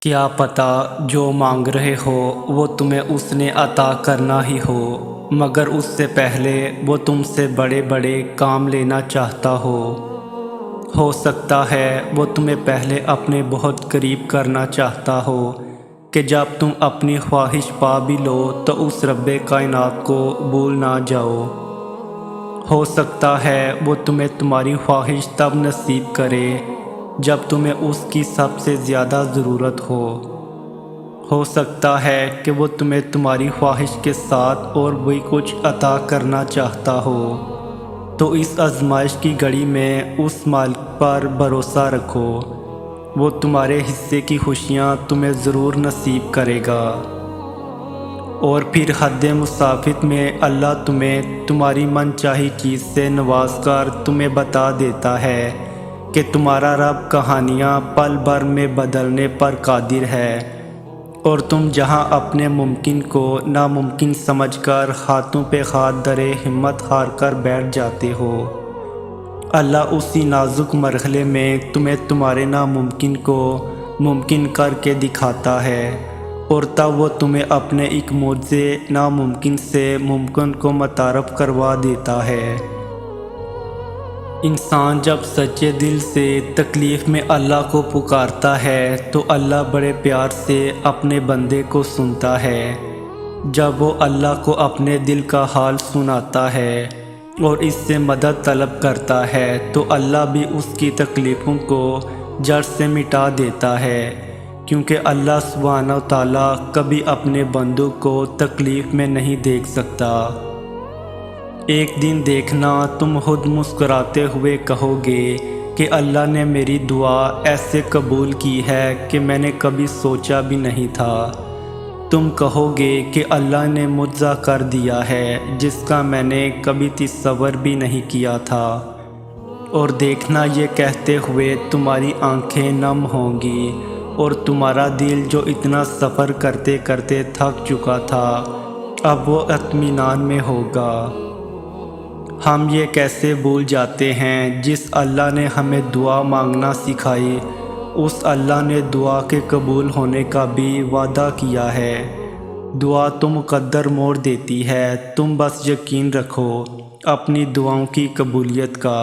کیا پتہ جو مانگ رہے ہو وہ تمہیں اس نے عطا کرنا ہی ہو، مگر اس سے پہلے وہ تم سے بڑے بڑے کام لینا چاہتا ہو سکتا ہے وہ تمہیں پہلے اپنے بہت قریب کرنا چاہتا ہو کہ جب تم اپنی خواہش پا بھی لو تو اس رب کائنات کو بھول نہ جاؤ۔ ہو سکتا ہے وہ تمہیں تمہاری خواہش تب نصیب کرے جب تمہیں اس کی سب سے زیادہ ضرورت ہو سکتا ہے کہ وہ تمہیں تمہاری خواہش کے ساتھ اور بھی کچھ عطا کرنا چاہتا ہو، تو اس آزمائش کی گھڑی میں اس مالک پر بھروسہ رکھو، وہ تمہارے حصے کی خوشیاں تمہیں ضرور نصیب کرے گا۔ اور پھر حد مسافت میں اللہ تمہیں تمہاری من چاہی چیز سے نواز کر تمہیں بتا دیتا ہے کہ تمہارا رب کہانیاں پل بھر میں بدلنے پر قادر ہے، اور تم جہاں اپنے ممکن کو ناممکن سمجھ کر ہاتھوں پہ ہاتھ دھرے ہمت ہار کر بیٹھ جاتے ہو، اللہ اسی نازک مرحلے میں تمہیں تمہارے ناممکن کو ممکن کر کے دکھاتا ہے، اور تب وہ تمہیں اپنے ایک معجزے ناممکن سے ممکن کو متعارف کروا دیتا ہے۔ انسان جب سچے دل سے تکلیف میں اللہ کو پکارتا ہے تو اللہ بڑے پیار سے اپنے بندے کو سنتا ہے۔ جب وہ اللہ کو اپنے دل کا حال سناتا ہے اور اس سے مدد طلب کرتا ہے تو اللہ بھی اس کی تکلیفوں کو جڑ سے مٹا دیتا ہے، کیونکہ اللہ سبحانہ و تعالیٰ کبھی اپنے بندوں کو تکلیف میں نہیں دیکھ سکتا۔ ایک دن دیکھنا تم خود مسکراتے ہوئے کہو گے کہ اللہ نے میری دعا ایسے قبول کی ہے کہ میں نے کبھی سوچا بھی نہیں تھا۔ تم کہو گے کہ اللہ نے معجزہ کر دیا ہے جس کا میں نے کبھی تصور بھی نہیں کیا تھا، اور دیکھنا یہ کہتے ہوئے تمہاری آنکھیں نم ہوں گی اور تمہارا دل جو اتنا سفر کرتے کرتے تھک چکا تھا اب وہ اطمینان میں ہوگا۔ ہم یہ کیسے بھول جاتے ہیں جس اللہ نے ہمیں دعا مانگنا سکھائی، اس اللہ نے دعا کے قبول ہونے کا بھی وعدہ کیا ہے۔ دعا تو مقدر موڑ دیتی ہے، تم بس یقین رکھو اپنی دعاؤں کی قبولیت کا،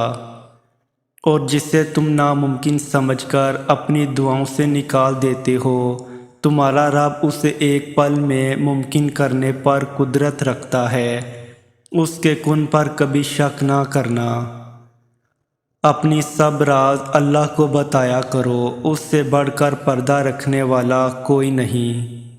اور جسے تم ناممکن سمجھ کر اپنی دعاؤں سے نکال دیتے ہو تمہارا رب اسے ایک پل میں ممکن کرنے پر قدرت رکھتا ہے، اس کے کن پر کبھی شک نہ کرنا۔ اپنی سب راز اللہ کو بتایا کرو، اس سے بڑھ کر پردہ رکھنے والا کوئی نہیں۔